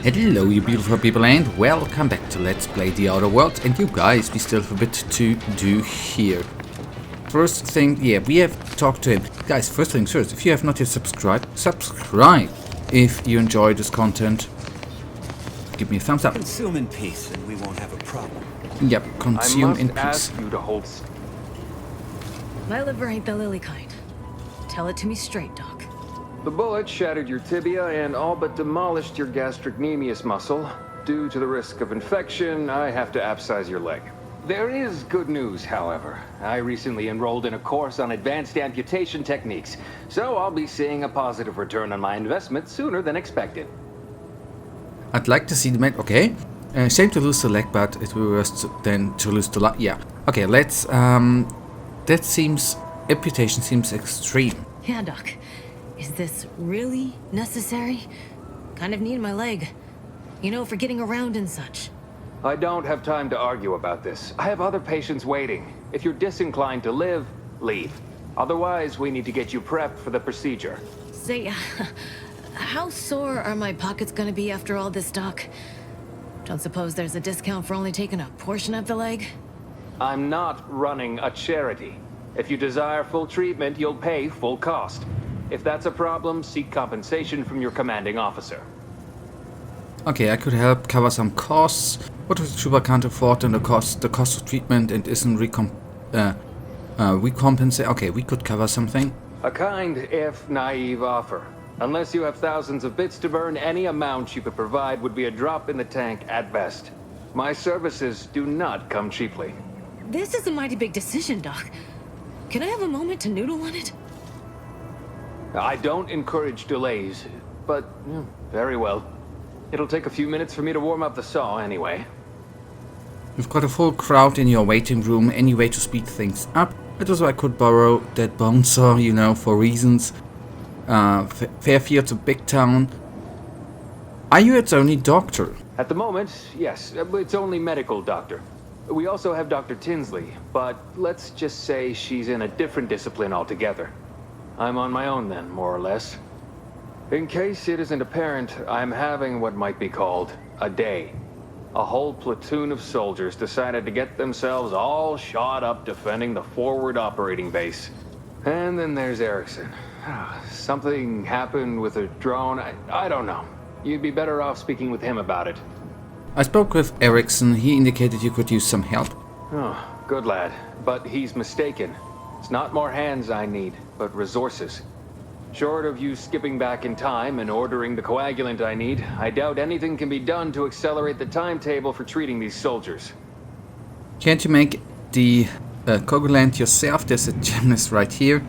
Hello you beautiful people and welcome back to Let's Play The Outer Worlds. And you guys, we still have a bit to do here. First thing, yeah, we have talked to him. Guys, first things first, if you have not yet subscribed, subscribe. If you enjoy this content, give me a thumbs up. Consume in peace and we won't have a problem. Yep, consume in I peace. must ask you to hold My liver ain't the lily kind. Tell it to me straight, Doc. The bullet shattered your tibia and all but demolished your gastrocnemius muscle. Due to the risk of infection, I have to abscise your leg. There is good news, however. I recently enrolled in a course on advanced amputation techniques, so I'll be seeing a positive return on my investment sooner than expected. I'd like to see the man. Okay. Shame to lose the leg, but it will be worse than to lose the leg. Yeah. Okay, let's. That seems. Amputation seems extreme. Yeah, Doc. Is this really necessary? Kind of need my leg. You know, for getting around and such. I don't have time to argue about this. I have other patients waiting. If you're disinclined to live, leave. Otherwise, we need to get you prepped for the procedure. Say, how sore are my pockets gonna be after all this, Doc? Don't suppose there's a discount for only taking a portion of the leg? I'm not running a charity. If you desire full treatment, you'll pay full cost. If that's a problem, seek compensation from your commanding officer. Okay, I could help cover some costs. What if the trooper can't afford then the cost of treatment and isn't recompensate? Okay, we could cover something. A kind, if naive offer. Unless you have thousands of bits to burn, any amount you could provide would be a drop in the tank at best. My services do not come cheaply. This is a mighty big decision, Doc. Can I have a moment to noodle on it? I don't encourage delays, but very well. It'll take a few minutes for me to warm up the saw anyway. You've got a full crowd in your waiting room. Any way to speed things up? But also I could borrow that bone saw, you know, for reasons. Fairfield's a big town. Are you its only doctor? At the moment, yes, it's only medical doctor. We also have Dr. Tinsley, but let's just say she's in a different discipline altogether. I'm on my own then, more or less. In case it isn't apparent, I'm having what might be called a day. A whole platoon of soldiers decided to get themselves all shot up defending the forward operating base. And then there's Erickson. Something happened with a drone. I don't know. You'd be better off speaking with him about it. I spoke with Erickson. He indicated you could use some help. Oh, good lad. But he's mistaken. It's not more hands I need, but resources. Short of you skipping back in time and ordering the coagulant I need, I doubt anything can be done to accelerate the timetable for treating these soldiers. Can't you make the coagulant yourself? There's a gymnast right here.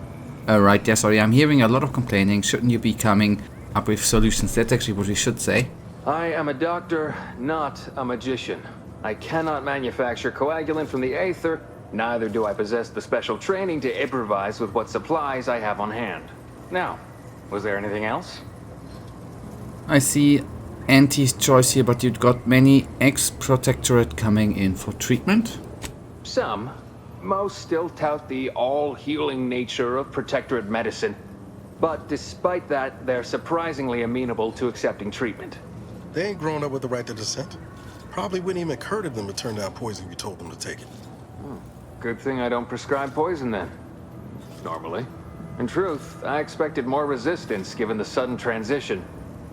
Right there, sorry. I'm hearing a lot of complaining. Shouldn't you be coming up with solutions? That's actually what we should say. I am a doctor, not a magician. I cannot manufacture coagulant from the aether. Neither do I possess the special training to improvise with what supplies I have on hand. Now, was there anything else? I see Auntie's choice here, but you've got many ex-protectorate coming in for treatment. Some. Most still tout the all-healing nature of protectorate medicine. But despite that, they're surprisingly amenable to accepting treatment. They ain't grown up with the right to dissent. Probably wouldn't even occur to them to turn down poison if you told them to take it. Good thing I don't prescribe poison then. Normally. In truth, I expected more resistance given the sudden transition.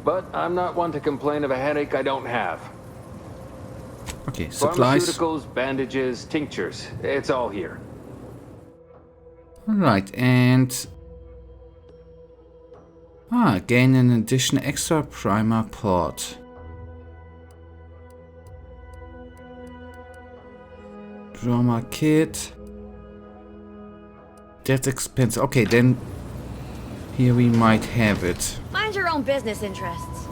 But I'm not one to complain of a headache I don't have. Okay, supplies. Pharmaceuticals, bandages, tinctures. It's all here. Alright, and... gain an additional extra primer port. Drama kit. That's expensive. Okay, then here we might have it. Mind your own business interests.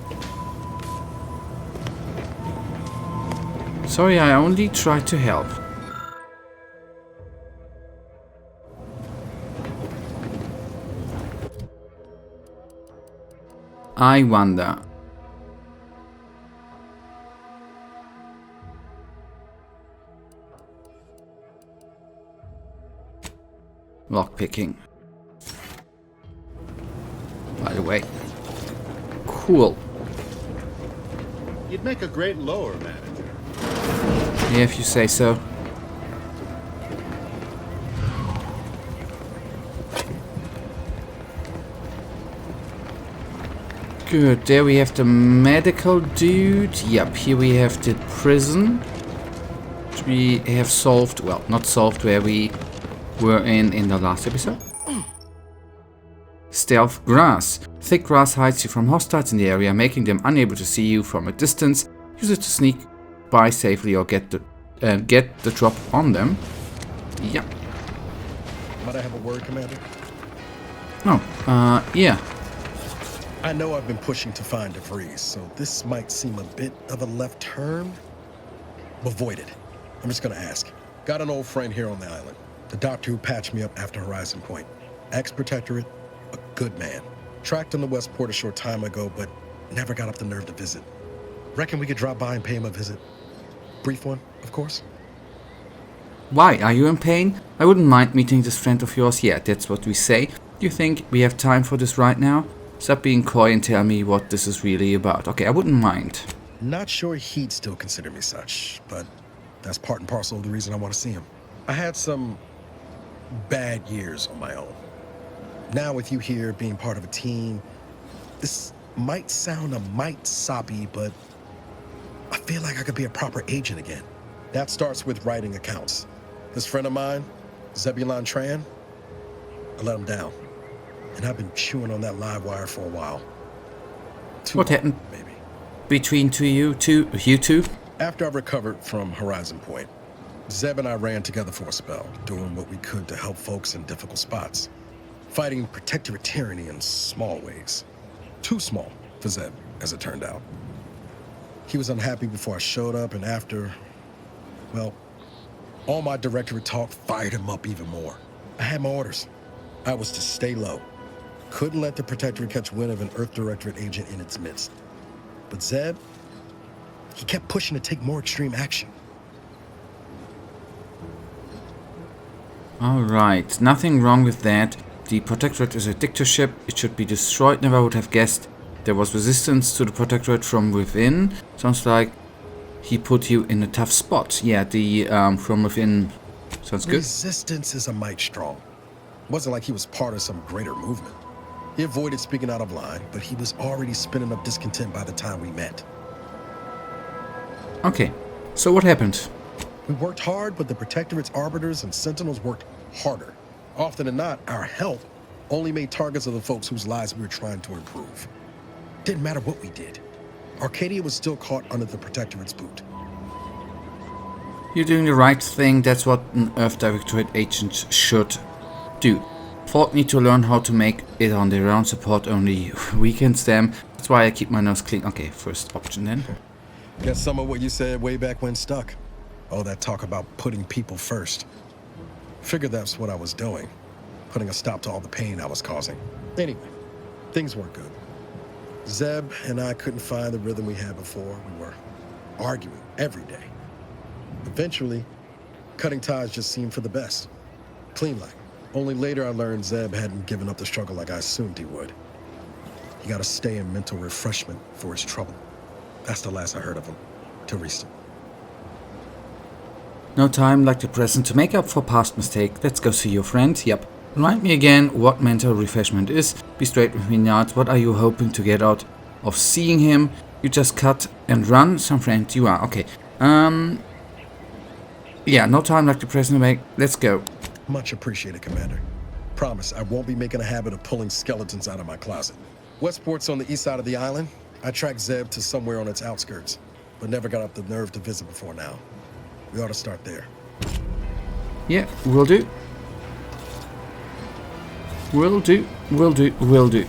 Sorry, I only tried to help. I wonder. Lockpicking. By the way. Cool. You'd make a great lower manager. Yeah, if you say so. Good, there we have the medical dude. Yep, here we have the prison. Which we have solved, well, not solved, where we were in the last episode. Stealth grass. Thick grass hides you from hostiles in the area, making them unable to see you from a distance. Use it to sneak by safely or get the drop on them. Yep. Might I have a word, Commander? Oh, yeah. I know I've been pushing to find Vries, so this might seem a bit of a left turn. Avoid it. I'm just gonna ask. Got an old friend here on the island. The doctor who patched me up after Horizon Point. Ex-protectorate, a good man. Tracked on the Westport a short time ago, but never got up the nerve to visit. Reckon we could drop by and pay him a visit? Brief one, of course. Why? Are you in pain? I wouldn't mind meeting this friend of yours. Yeah, that's what we say. Do you think we have time for this right now? Stop being coy and tell me what this is really about. Okay, I wouldn't mind. Not sure he'd still consider me such, but that's part and parcel of the reason I want to see him. I had some bad years on my own. Now with you here, being part of a team, this might sound a mite soppy, but I feel like I could be a proper agent again. That starts with writing accounts. This friend of mine, Zebulon Tran, I let him down. And I've been chewing on that live wire for a while. What happened? Maybe. Between you two? After I recovered from Horizon Point, Zeb and I ran together for a spell, doing what we could to help folks in difficult spots. Fighting protectorate tyranny in small ways. Too small for Zeb, as it turned out. He was unhappy before I showed up, and after, well, all my directorate talk fired him up even more. I had my orders. I was to stay low. Couldn't let the Protectorate catch wind of an Earth Directorate agent in its midst. But Zeb, he kept pushing to take more extreme action. Alright, nothing wrong with that. The Protectorate is a dictatorship. It should be destroyed. Never would have guessed there was resistance to the Protectorate from within. Sounds like he put you in a tough spot. Yeah, the from within sounds good. Resistance is a mite strong. Wasn't like he was part of some greater movement. He avoided speaking out of line, but he was already spinning up discontent by the time we met. Okay, so what happened? We worked hard, but the Protectorate's arbiters and sentinels worked harder. Often than not, our help only made targets of the folks whose lives we were trying to improve. Didn't matter what we did. Arcadia was still caught under the Protectorate's boot. You're doing the right thing. That's what an Earth Directorate agent should do. Folk need to learn how to make it on their own. Support only weakens them. That's why I keep my nose clean. Okay, first option then. Guess some of what you said way back when stuck. All that talk about putting people first. Figured that's what I was doing. Putting a stop to all the pain I was causing. Anyway, things weren't good. Zeb and I couldn't find the rhythm we had before. We were arguing every day. Eventually, cutting ties just seemed for the best. Clean like. Only later I learned Zeb hadn't given up the struggle like I assumed he would. He got to stay in mental refreshment for his trouble. That's the last I heard of him, till recent. No time like the present to make up for past mistake. Let's go see your friend. Yep. Remind me again what mental refreshment is. Be straight with me, Nard. What are you hoping to get out of seeing him? You just cut and run. Some friend you are. Okay. Yeah, no time like the present to make. Let's go. Much appreciated, Commander. Promise, I won't be making a habit of pulling skeletons out of my closet. Westport's on the east side of the island. I tracked Zeb to somewhere on its outskirts, but never got up the nerve to visit before now. We ought to start there. Yeah, will do. Will do, will do, will do.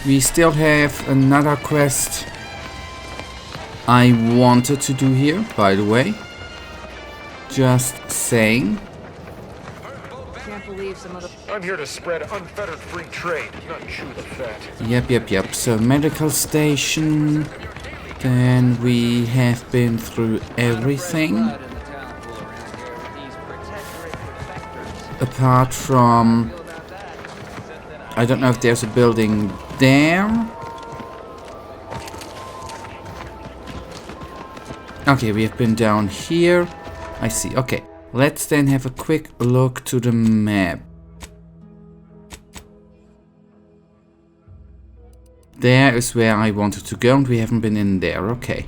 We still have another quest I wanted to do here, by the way. Just saying. Can't believe some other. I'm here to spread unfettered free trade, not chew the fat. Yep. So medical station. Then we have been through everything. apart from... I don't know if there's a building there. Okay, we have been down here. I see. Okay, let's then have a quick look to the map. There is where I wanted to go and we haven't been in there. Okay.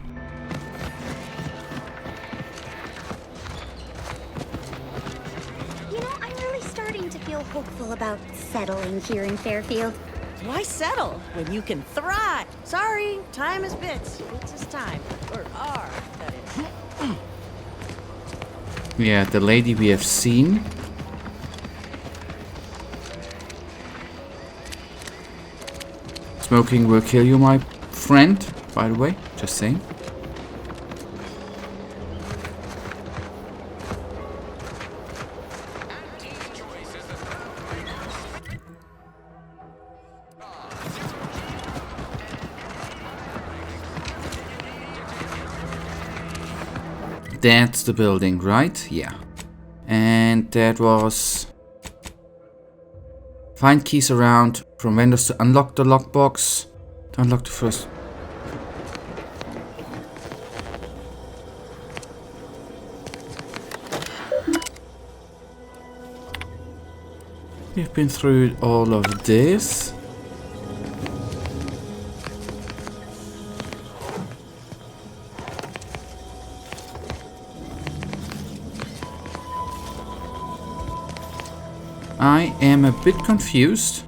You know, I'm really starting to feel hopeful about settling here in Fairfield. Why settle when you can thrive? Sorry, time is bits. Bits is time. Or are, that is. Yeah, the lady we have seen. Smoking will kill you, my friend, by the way. Just saying. That's the building, right? Yeah. And that was... Find keys around from vendors to unlock the lockbox. To unlock the first... We've been through all of this. I am a bit confused.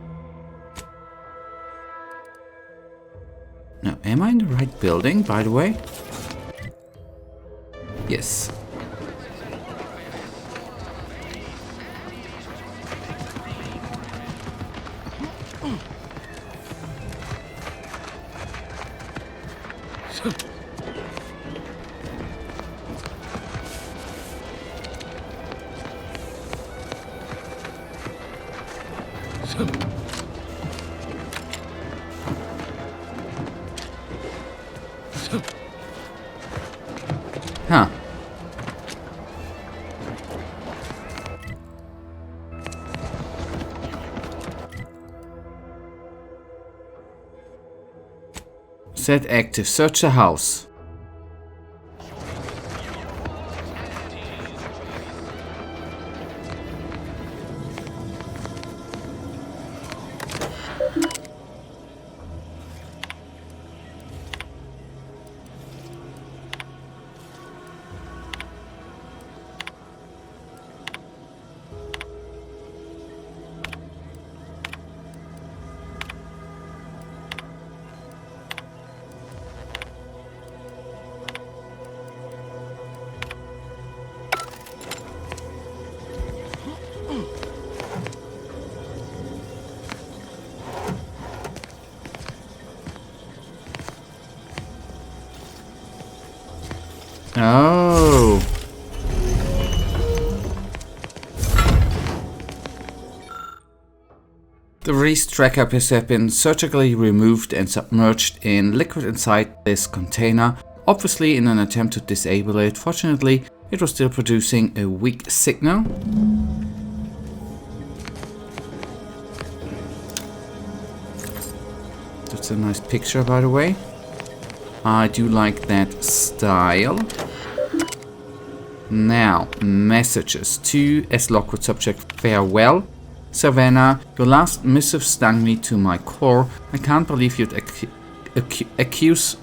Now, am I in the right building, by the way? Yes. Huh. Set active. Search the house. Oh. The Vries tracker piece has been surgically removed and submerged in liquid inside this container, obviously in an attempt to disable it. Fortunately, it was still producing a weak signal. That's a nice picture, by the way. I do like that style. Now, messages to S. Lockwood subject farewell. Savannah, your last missive stung me to my core. I can't believe you'd accuse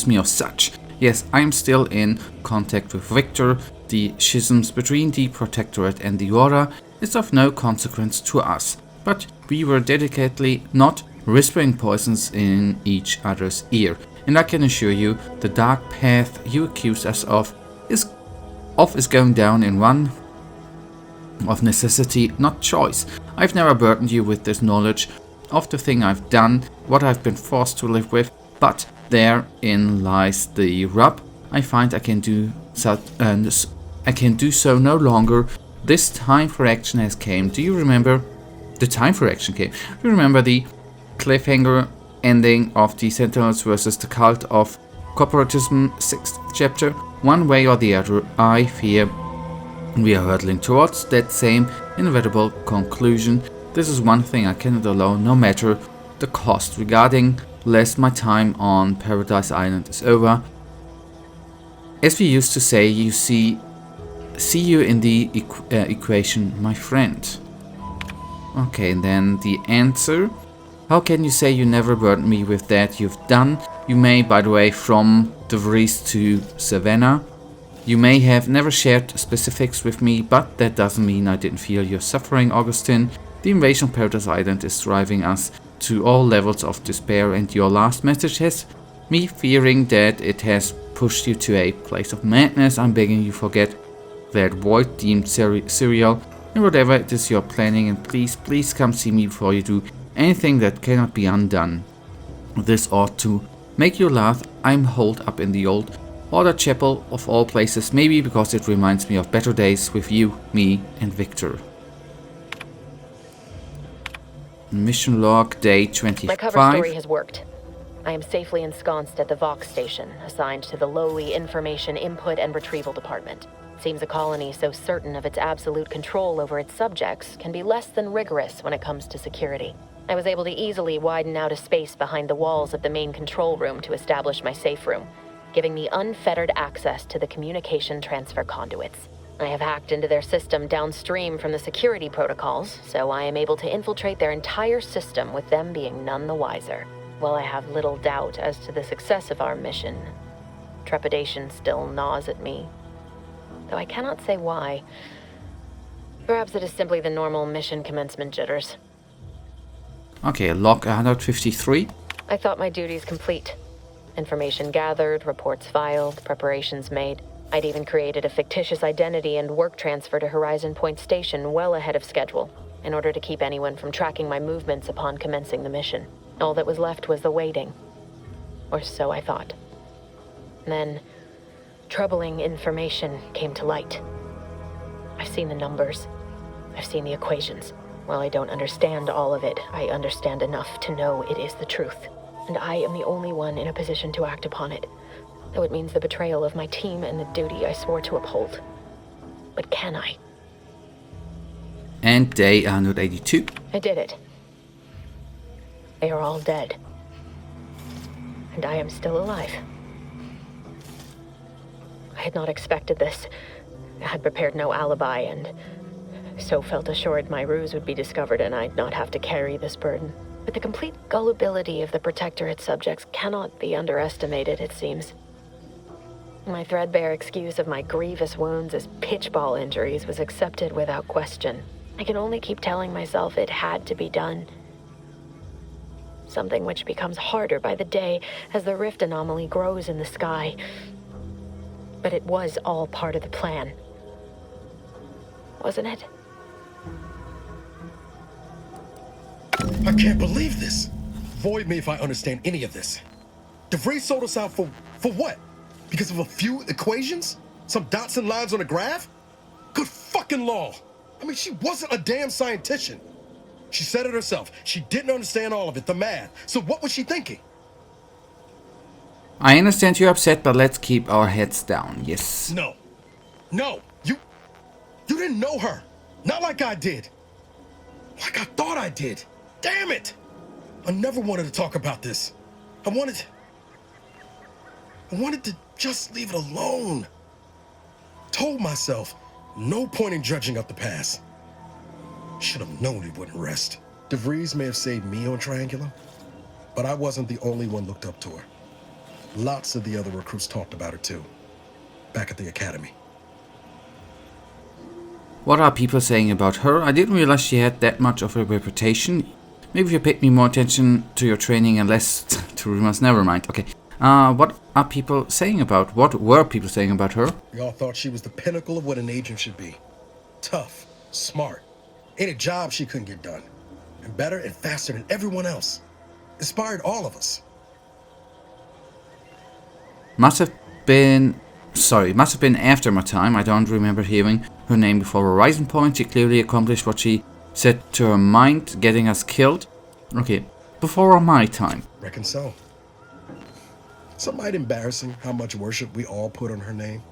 me of such. Yes, I am still in contact with Victor. The schisms between the Protectorate and the Order is of no consequence to us. But we were dedicatedly not whispering poisons in each other's ear. And I can assure you, the dark path you accuse us of is going down in one of necessity, not choice. I've never burdened you with this knowledge of the thing I've done, what I've been forced to live with, but therein lies the rub. I find I can do so no longer. This time for action has came. Do you remember? The time for action came. Do you remember the cliffhanger ending of the Sentinels versus the Cult of Corporatism 6th chapter? One way or the other, I fear We are hurtling towards that same inevitable conclusion. This is one thing I cannot allow, no matter the cost. Regarding lest my time on Paradise Island is over. As we used to say, see you in the equation, my friend. Okay, and then the answer. How can you say you never burdened me with that you've done? You may, by the way, from the Vries to Savannah. You may have never shared specifics with me, but that doesn't mean I didn't feel your suffering, Augustine. The invasion of Paradise Island is driving us to all levels of despair, and your last message has me fearing that it has pushed you to a place of madness. I'm begging you forget that void deemed serial and whatever it is you're planning, and please come see me before you do anything that cannot be undone. This ought to make you laugh. I'm holed up in the old Order Chapel of all places, maybe because it reminds me of better days with you, me and Victor. Mission log day 25. My cover story has worked. I am safely ensconced at the Vox station, assigned to the lowly Information Input and Retrieval Department. Seems a colony so certain of its absolute control over its subjects can be less than rigorous when it comes to security. I was able to easily widen out a space behind the walls of the main control room to establish my safe room, giving me unfettered access to the communication transfer conduits. I have hacked into their system downstream from the security protocols, so I am able to infiltrate their entire system with them being none the wiser. While I have little doubt as to the success of our mission, trepidation still gnaws at me, though I cannot say why. Perhaps it is simply the normal mission commencement jitters. Okay, log 153. I thought my duties complete. Information gathered, reports filed, preparations made. I'd even created a fictitious identity and work transfer to Horizon Point Station well ahead of schedule, in order to keep anyone from tracking my movements upon commencing the mission. All that was left was the waiting. Or so I thought. Then, troubling information came to light. I've seen the numbers. I've seen the equations. While I don't understand all of it, I understand enough to know it is the truth. And I am the only one in a position to act upon it. Though it means the betrayal of my team and the duty I swore to uphold. But can I? And day 182. I did it. They are all dead. And I am still alive. I had not expected this. I had prepared no alibi, and so felt assured my ruse would be discovered and I'd not have to carry this burden. But the complete gullibility of the Protectorate subjects cannot be underestimated, it seems. My threadbare excuse of my grievous wounds as pitchball injuries was accepted without question. I can only keep telling myself it had to be done. Something which becomes harder by the day as the rift anomaly grows in the sky. But it was all part of the plan. Wasn't it? I can't believe this. Void me if I understand any of this. DeVries sold us out for what? Because of a few equations? Some dots and lines on a graph? Good fucking law. I mean, she wasn't a damn scientist. She said it herself. She didn't understand all of it, the math. So what was she thinking? I understand you're upset, but let's keep our heads down, yes. No. You didn't know her. Not like I did. Like I thought I did. Damn it! I never wanted to talk about this. I wanted to just leave it alone. Told myself, no point in dredging up the past. Should have known it wouldn't rest. DeVries may have saved me on Triangular, but I wasn't the only one looked up to her. Lots of the other recruits talked about her too, back at the academy. What are people saying about her? I didn't realize she had that much of a reputation. Maybe if you paid me more attention to your training and less to rumors, never mind. Okay. What are people saying about? What were people saying about her? We all thought she was the pinnacle of what an agent should be. Tough, smart. Ain't a job she couldn't get done. And better and faster than everyone else. Inspired all of us. Must have been after my time. I don't remember hearing her name before Horizon Point. She clearly accomplished what she set to her mind, getting us killed. Okay, before my time. Reckon so. Some might embarrassing how much worship we all put on her name.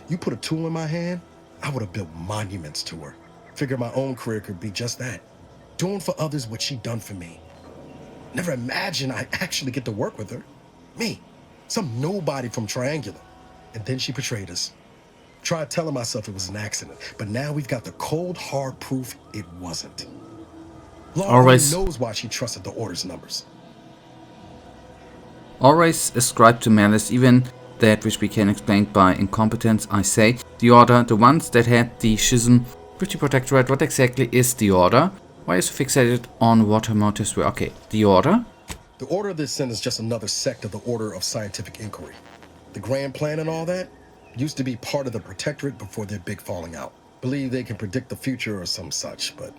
You put a tool in my hand, I would have built monuments to her. Figured my own career could be just that. Doing for others what she done for me. Never imagined I'd actually get to work with her. Me, some nobody from Triangular. And then she betrayed us. Tried telling myself it was an accident, but now we've got the cold, hard proof it wasn't. Laura Always knows why she trusted the Order's numbers. Always ascribe to malice, even that which we can explain by incompetence. I say, the Order, the ones that had the schism with the Protectorate. What exactly is the Order? Why is it fixated on what her motives were? Okay, the Order? The Order of the Ascent is just another sect of the Order of Scientific Inquiry. The Grand Plan and all that used to be part of the Protectorate before their big falling out. Believe they can predict the future or some such, but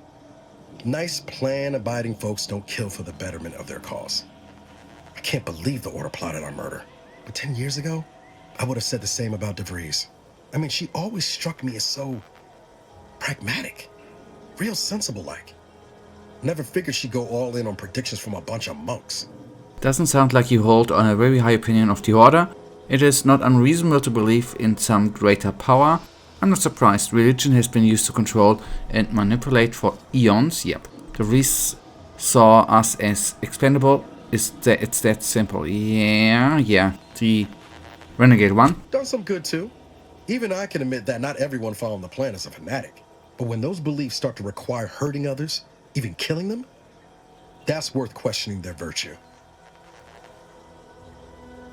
nice plan-abiding folks don't kill for the betterment of their cause. I can't believe the Order plotted our murder. But 10 years ago, I would have said the same about Vries. I mean, she always struck me as so pragmatic, real sensible-like. Never figured she'd go all in on predictions from a bunch of monks. Doesn't sound like you hold on a very high opinion of the Order. It is not unreasonable to believe in some greater power. I'm not surprised. Religion has been used to control and manipulate for eons. Yep. The Vries saw us as expendable. It's that simple. Yeah. The Renegade one. Done some good too. Even I can admit that not everyone following the plan is a fanatic. But when those beliefs start to require hurting others, even killing them, that's worth questioning their virtue.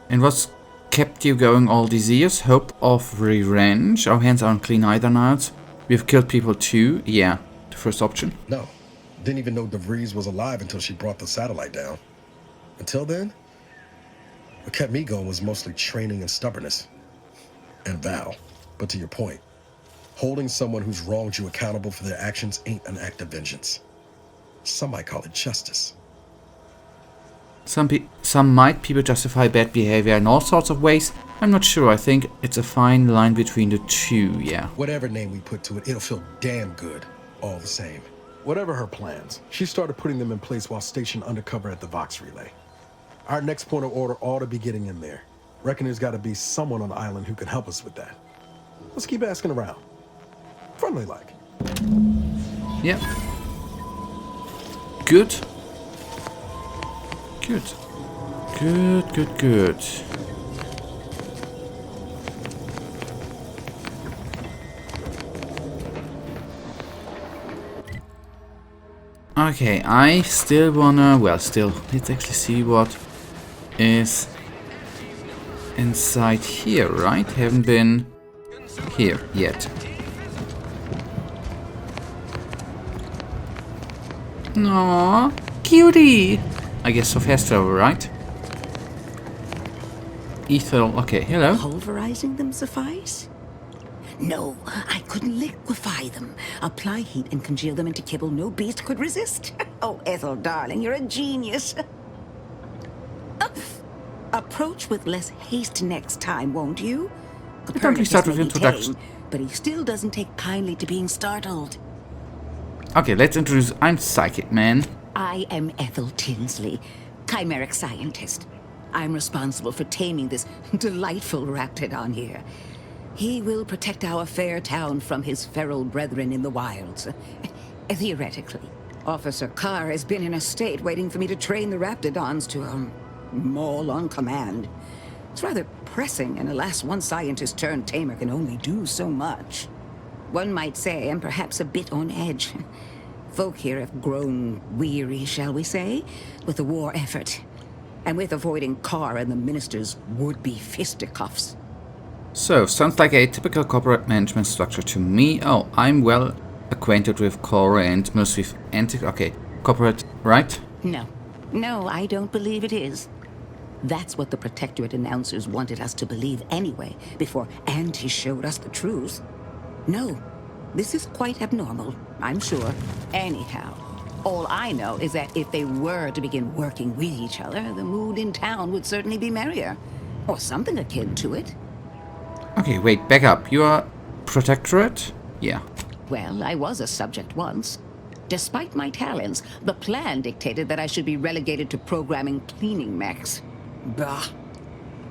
And what's kept you going all these years? Hope of revenge? Our hands aren't clean either now. We've killed people too. Yeah, the first option. No, didn't even know Vries was alive until she brought the satellite down. Until then, what kept me going was mostly training and stubbornness. And Val. But to your point, holding someone who's wronged you accountable for their actions ain't an act of vengeance. Some might call it justice. Some people justify bad behavior in all sorts of ways. I'm not sure. I think it's a fine line between the two, yeah. Whatever name we put to it, it'll feel damn good, all the same. Whatever her plans, she started putting them in place while stationed undercover at the Vox Relay. Our next point of order ought to be getting in there. Reckon there's got to be someone on the island who can help us with that. Let's keep asking around. Friendly like. Yep. Good. Okay, I still wanna, let's actually see what is inside here, right? Haven't been here yet. Aww, cutie! I guess so fast travel, right? Ethel, okay, hello. Pulverizing them suffice? No, I couldn't liquefy them. Apply heat and congeal them into kibble no beast could resist. Oh, Ethel, darling, you're a genius. Approach with less haste next time, won't you? Don't we start with introduction? But he still doesn't take kindly to being startled. Okay, let's introduce. I'm Psychic Man. I am Ethel Tinsley, chimeric scientist. I'm responsible for taming this delightful raptidon here. He will protect our fair town from his feral brethren in the wilds. Theoretically. Officer Carr has been in a state waiting for me to train the raptidons to, maul on command. It's rather pressing, and alas, one scientist-turned-tamer can only do so much. One might say I'm perhaps a bit on edge. Folk here have grown weary, shall we say, with the war effort, and with avoiding Carr and the minister's would-be fisticuffs. So, sounds like a typical corporate management structure to me. Oh, I'm well acquainted with core and mostly with okay, corporate, right? No, I don't believe it is. That's what the Protectorate announcers wanted us to believe anyway, before Auntie showed us the truth. No, this is quite abnormal, I'm sure. Anyhow, all I know is that if they were to begin working with each other, the mood in town would certainly be merrier. Or something akin to it. Okay, wait, back up. You are Protectorate? Yeah. Well, I was a subject once. Despite my talents, the plan dictated that I should be relegated to programming cleaning mechs. Bah.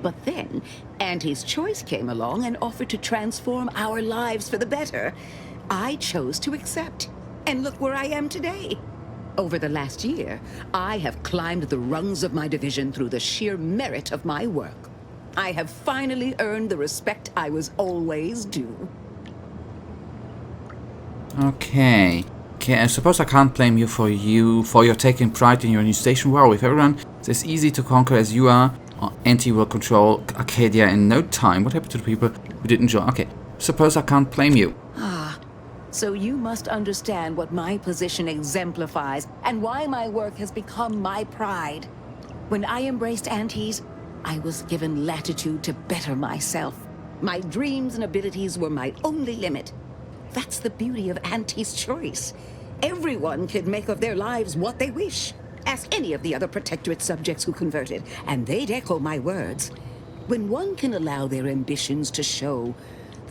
But then, Auntie's Choice came along and offered to transform our lives for the better. I chose to accept. And look where I am today. Over the last year, I have climbed the rungs of my division through the sheer merit of my work. I have finally earned the respect I was always due. Okay. Okay, I suppose I can't blame you for your taking pride in your new station. Wow, if everyone is as easy to conquer as you are, Auntie will control Arcadia in no time. What happened to the people who didn't join? Okay, suppose I can't blame you. So you must understand what my position exemplifies and why my work has become my pride. When I embraced Auntie's, I was given latitude to better myself. My dreams and abilities were my only limit. That's the beauty of Auntie's Choice. Everyone can make of their lives what they wish. Ask any of the other Protectorate subjects who converted, and they'd echo my words. When one can allow their ambitions to show,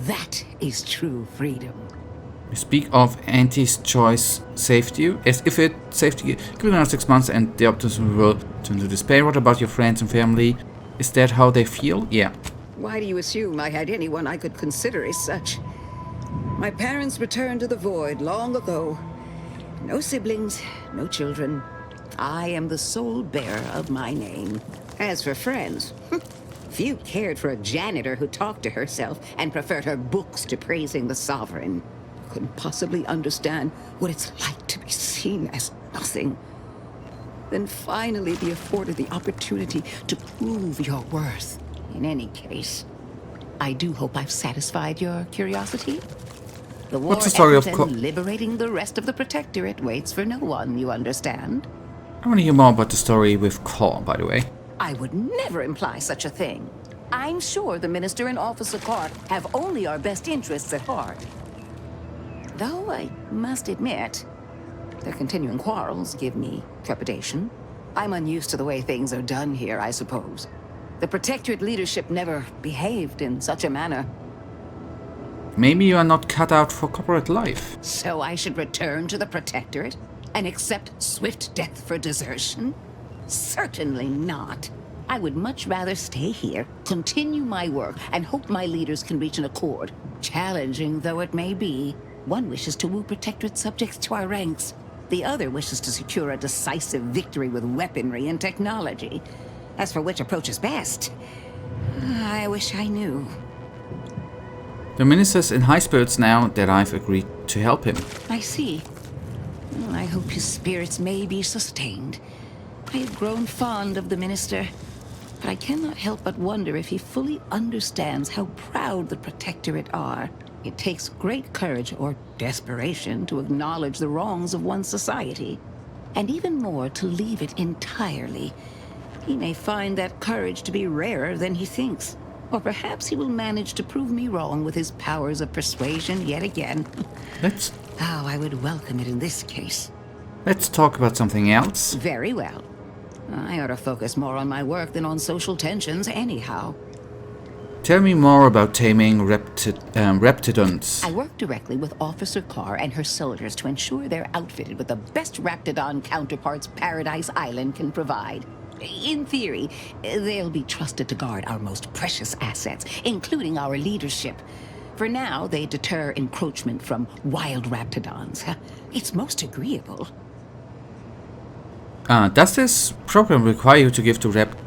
that is true freedom. You speak of Auntie's Choice saved you, as if it saved you. Given another 6 months and the optimism will turn to despair. What about your friends and family? Is that how they feel? Yeah. Why do you assume I had anyone I could consider as such? My parents returned to the void long ago. No siblings, no children. I am the sole bearer of my name. As for friends, few cared for a janitor who talked to herself and preferred her books to praising the sovereign. Couldn't possibly understand what it's like to be seen as nothing. Then finally be afforded the opportunity to prove your worth. In any case, I do hope I've satisfied your curiosity. The war What's the story of effort and liberating the rest of the Protectorate waits for no one, you understand? I want to hear more about the story with Cor, by the way. I would never imply such a thing. I'm sure the Minister and Officer Carr have only our best interests at heart. Though I must admit, their continuing quarrels give me trepidation. I'm unused to the way things are done here, I suppose. The Protectorate leadership never behaved in such a manner. Maybe you are not cut out for corporate life. So I should return to the Protectorate and accept swift death for desertion? Certainly not. I would much rather stay here, continue my work, and hope my leaders can reach an accord. Challenging though it may be, one wishes to woo Protectorate subjects to our ranks. The other wishes to secure a decisive victory with weaponry and technology. As for which approach is best, I wish I knew. The minister's in high spirits now that I've agreed to help him. I see. Well, I hope his spirits may be sustained. I have grown fond of the minister, but I cannot help but wonder if he fully understands how proud the Protectorate are. It takes great courage or desperation to acknowledge the wrongs of one's society, and even more to leave it entirely. He may find that courage to be rarer than he thinks. Or perhaps he will manage to prove me wrong with his powers of persuasion yet again. Oh, I would welcome it in this case. Let's talk about something else. Very well. I ought to focus more on my work than on social tensions anyhow. Tell me more about taming Reptidons. I work directly with Officer Carr and her soldiers to ensure they're outfitted with the best Raptidon counterparts Paradise Island can provide. In theory, they'll be trusted to guard our most precious assets, including our leadership. For now, they deter encroachment from wild Raptidons. It's most agreeable. Does this program require you to give to Rep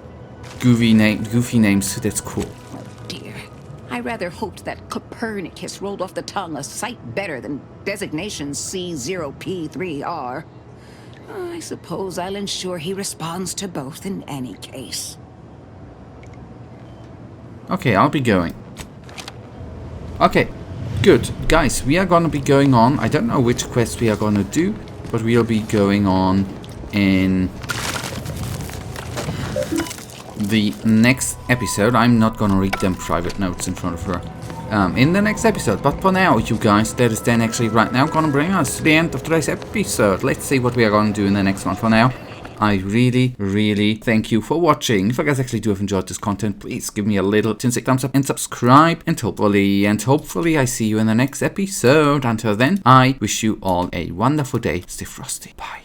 goofy names? That's cool. Oh dear. I rather hoped that Copernicus rolled off the tongue a sight better than designation C0P3R. I suppose I'll ensure he responds to both in any case. Okay, I'll be going. Okay, good. Guys, we are gonna be going on. I don't know which quest we are gonna do, but we'll be going on in the next episode. I'm not gonna read them private notes in front of her. In the next episode, but for now, you guys, that is then actually right now gonna bring us to the end of today's episode. Let's see what we are gonna do in the next one. For now, I really thank you for watching. If you guys actually do have enjoyed this content, please give me a little thumbs up and subscribe, and hopefully I see you in the next episode. Until then, I wish you all a wonderful day. Stay frosty. Bye.